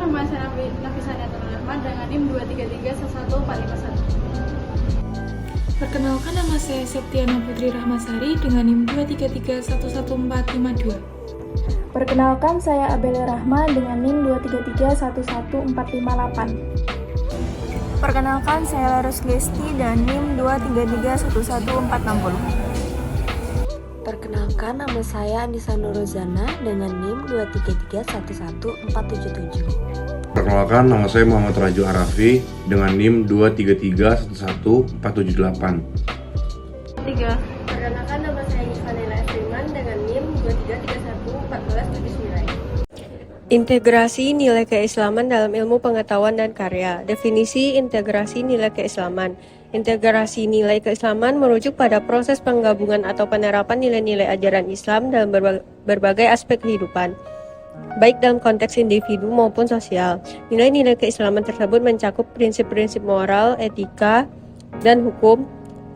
nama saya Nafisaniatul Rahman dengan NIM 233111451. Perkenalkan, nama saya Septiana Putri Rahmasari dengan NIM 233111452. Perkenalkan, saya Abela Rahma dengan NIM 233111458. Perkenalkan, saya Larus Gesti dan NIM 233111460. Perkenalkan, nama saya Anissa Nuruzana dengan NIM 233111477. Perkenalkan, nama saya Muhammad Raju Arafi dengan NIM 233111478. Perkenalkan, nama saya Yusfanela Esriman dengan NIM 233111479. Integrasi nilai keislaman dalam ilmu pengetahuan dan karya. Definisi integrasi nilai keislaman. Integrasi nilai keislaman merujuk pada proses penggabungan atau penerapan nilai-nilai ajaran Islam dalam berbagai aspek kehidupan, baik dalam konteks individu maupun sosial. Nilai-nilai keislaman tersebut mencakup prinsip-prinsip moral, etika, dan hukum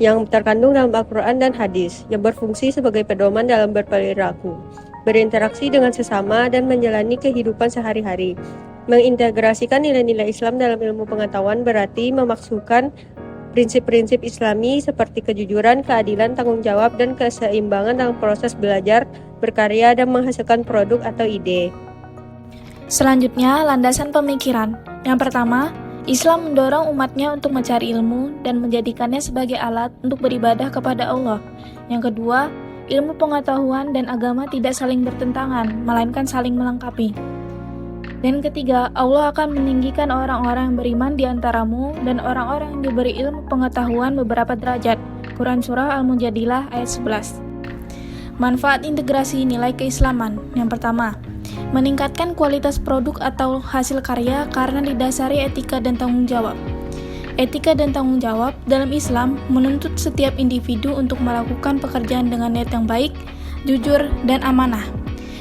yang terkandung dalam Al-Quran dan hadis, yang berfungsi sebagai pedoman dalam berperilaku, berinteraksi dengan sesama, dan menjalani kehidupan sehari-hari. Mengintegrasikan nilai-nilai Islam dalam ilmu pengetahuan berarti memasukkan prinsip-prinsip Islami seperti kejujuran, keadilan, tanggung jawab, dan keseimbangan dalam proses belajar, berkarya, dan menghasilkan produk atau ide. Selanjutnya, landasan pemikiran. Yang pertama, Islam mendorong umatnya untuk mencari ilmu dan menjadikannya sebagai alat untuk beribadah kepada Allah. Yang kedua, ilmu pengetahuan dan agama tidak saling bertentangan, melainkan saling melengkapi. Dan ketiga, Allah akan meninggikan orang-orang yang beriman di antaramu dan orang-orang yang diberi ilmu pengetahuan beberapa derajat. Quran Surah Al-Mujadilah ayat 11. Manfaat integrasi nilai keislaman. Yang pertama, meningkatkan kualitas produk atau hasil karya karena didasari etika dan tanggung jawab. Etika dan tanggung jawab dalam Islam menuntut setiap individu untuk melakukan pekerjaan dengan niat yang baik, jujur, dan amanah.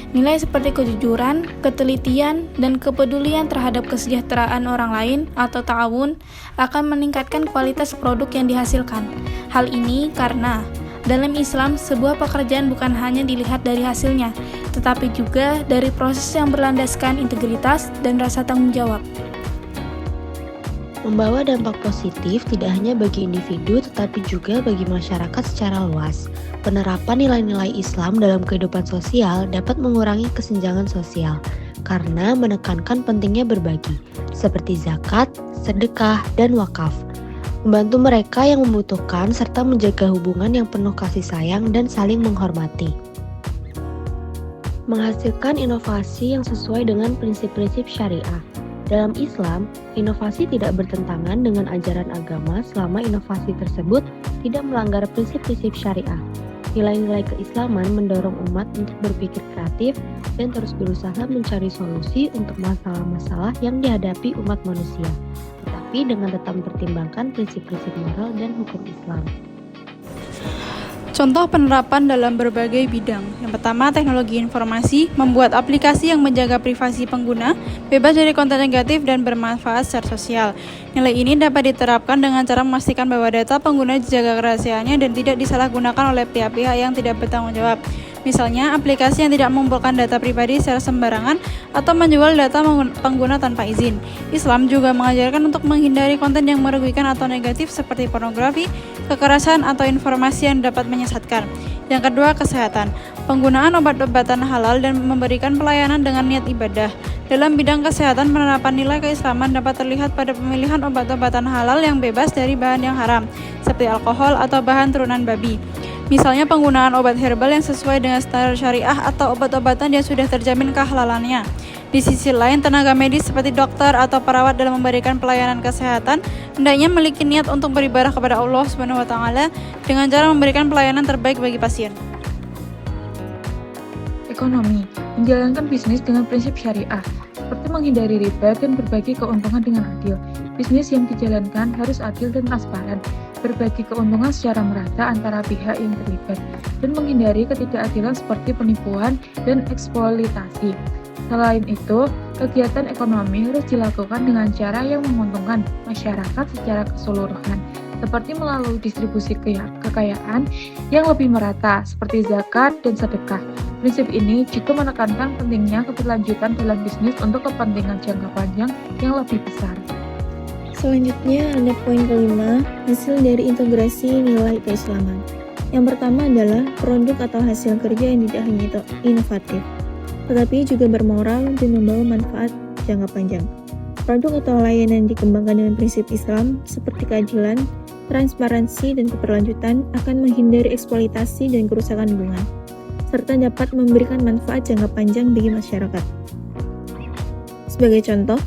Nilai seperti kejujuran, ketelitian, dan kepedulian terhadap kesejahteraan orang lain atau ta'awun akan meningkatkan kualitas produk yang dihasilkan. Hal ini karena dalam Islam sebuah pekerjaan bukan hanya dilihat dari hasilnya, tetapi juga dari proses yang berlandaskan integritas dan rasa tanggung jawab. Membawa dampak positif tidak hanya bagi individu tetapi juga bagi masyarakat secara luas. Penerapan nilai-nilai Islam dalam kehidupan sosial dapat mengurangi kesenjangan sosial karena menekankan pentingnya berbagi, seperti zakat, sedekah, dan wakaf. Membantu mereka yang membutuhkan serta menjaga hubungan yang penuh kasih sayang dan saling menghormati. Menghasilkan inovasi yang sesuai dengan prinsip-prinsip syariah. Dalam Islam, inovasi tidak bertentangan dengan ajaran agama selama inovasi tersebut tidak melanggar prinsip-prinsip syariah. Nilai-nilai keislaman mendorong umat untuk berpikir kreatif dan terus berusaha mencari solusi untuk masalah-masalah yang dihadapi umat manusia, tetapi dengan tetap mempertimbangkan prinsip-prinsip moral dan hukum Islam. Contoh penerapan dalam berbagai bidang. Yang pertama, teknologi informasi, membuat aplikasi yang menjaga privasi pengguna, bebas dari konten negatif dan bermanfaat secara sosial. Nilai ini dapat diterapkan dengan cara memastikan bahwa data pengguna dijaga kerahasiaannya dan tidak disalahgunakan oleh pihak-pihak yang tidak bertanggung jawab. Misalnya, aplikasi yang tidak mengumpulkan data pribadi secara sembarangan atau menjual data pengguna tanpa izin. Islam juga mengajarkan untuk menghindari konten yang merugikan atau negatif seperti pornografi, kekerasan, atau informasi yang dapat menyesatkan. Yang kedua, kesehatan. Penggunaan obat-obatan halal dan memberikan pelayanan dengan niat ibadah. Dalam bidang kesehatan, penerapan nilai keislaman dapat terlihat pada pemilihan obat-obatan halal yang bebas dari bahan yang haram, seperti alkohol atau bahan turunan babi. Misalnya penggunaan obat herbal yang sesuai dengan standar syariah atau obat-obatan yang sudah terjamin kehalalannya. Di sisi lain, tenaga medis seperti dokter atau perawat dalam memberikan pelayanan kesehatan hendaknya memiliki niat untuk beribadah kepada Allah SWT dengan cara memberikan pelayanan terbaik bagi pasien. Ekonomi, menjalankan bisnis dengan prinsip syariah, seperti menghindari riba dan berbagi keuntungan dengan adil. Bisnis yang dijalankan harus adil dan transparan, berbagi keuntungan secara merata antara pihak yang terlibat, dan menghindari ketidakadilan seperti penipuan dan eksploitasi. Selain itu, kegiatan ekonomi harus dilakukan dengan cara yang menguntungkan masyarakat secara keseluruhan, seperti melalui distribusi kekayaan yang lebih merata, seperti zakat dan sedekah. Prinsip ini juga menekankan pentingnya keberlanjutan dalam bisnis untuk kepentingan jangka panjang yang lebih besar. Selanjutnya ada poin kelima, hasil dari integrasi nilai keislaman. Yang pertama adalah produk atau hasil kerja yang tidak hanya inovatif, tetapi juga bermoral dan membawa manfaat jangka panjang. Produk atau layanan yang dikembangkan dengan prinsip Islam seperti keadilan, transparansi, dan keberlanjutan akan menghindari eksploitasi dan kerusakan lingkungan, serta dapat memberikan manfaat jangka panjang bagi masyarakat. Sebagai contoh,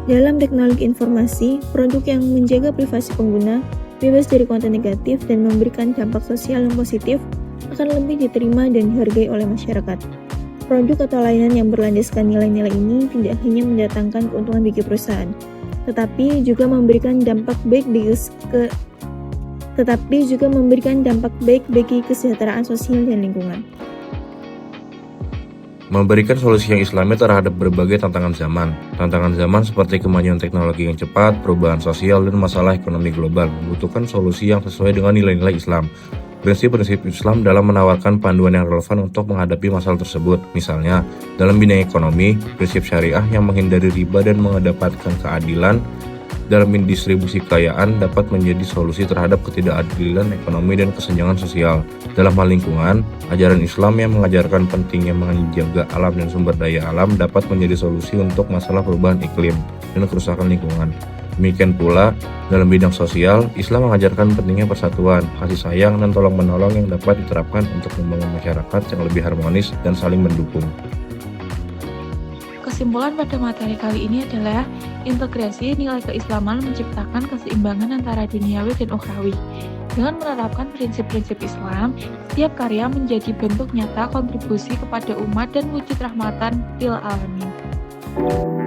dalam teknologi informasi, produk yang menjaga privasi pengguna, bebas dari konten negatif, dan memberikan dampak sosial yang positif akan lebih diterima dan dihargai oleh masyarakat. Produk atau layanan yang berlandaskan nilai-nilai ini tidak hanya mendatangkan keuntungan bagi perusahaan, tetapi juga memberikan dampak baik bagi kesejahteraan sosial dan lingkungan. Memberikan solusi yang islami terhadap berbagai tantangan zaman. Tantangan zaman seperti kemajuan teknologi yang cepat, perubahan sosial, dan masalah ekonomi global membutuhkan solusi yang sesuai dengan nilai-nilai Islam. Prinsip-prinsip Islam dalam menawarkan panduan yang relevan untuk menghadapi masalah tersebut. Misalnya, dalam bidang ekonomi, prinsip syariah yang menghindari riba dan mengedepankan keadilan dalam distribusi kekayaan dapat menjadi solusi terhadap ketidakadilan ekonomi dan kesenjangan sosial. Dalam hal lingkungan, ajaran Islam yang mengajarkan pentingnya menjaga alam dan sumber daya alam dapat menjadi solusi untuk masalah perubahan iklim dan kerusakan lingkungan. Demikian pula, dalam bidang sosial, Islam mengajarkan pentingnya persatuan, kasih sayang, dan tolong-menolong yang dapat diterapkan untuk membangun masyarakat yang lebih harmonis dan saling mendukung. Kesimpulan pada materi kali ini adalah integrasi nilai keislaman menciptakan keseimbangan antara duniawi dan ukhrawi. Dengan menerapkan prinsip-prinsip Islam, setiap karya menjadi bentuk nyata kontribusi kepada umat dan wujud rahmatan lil alamin.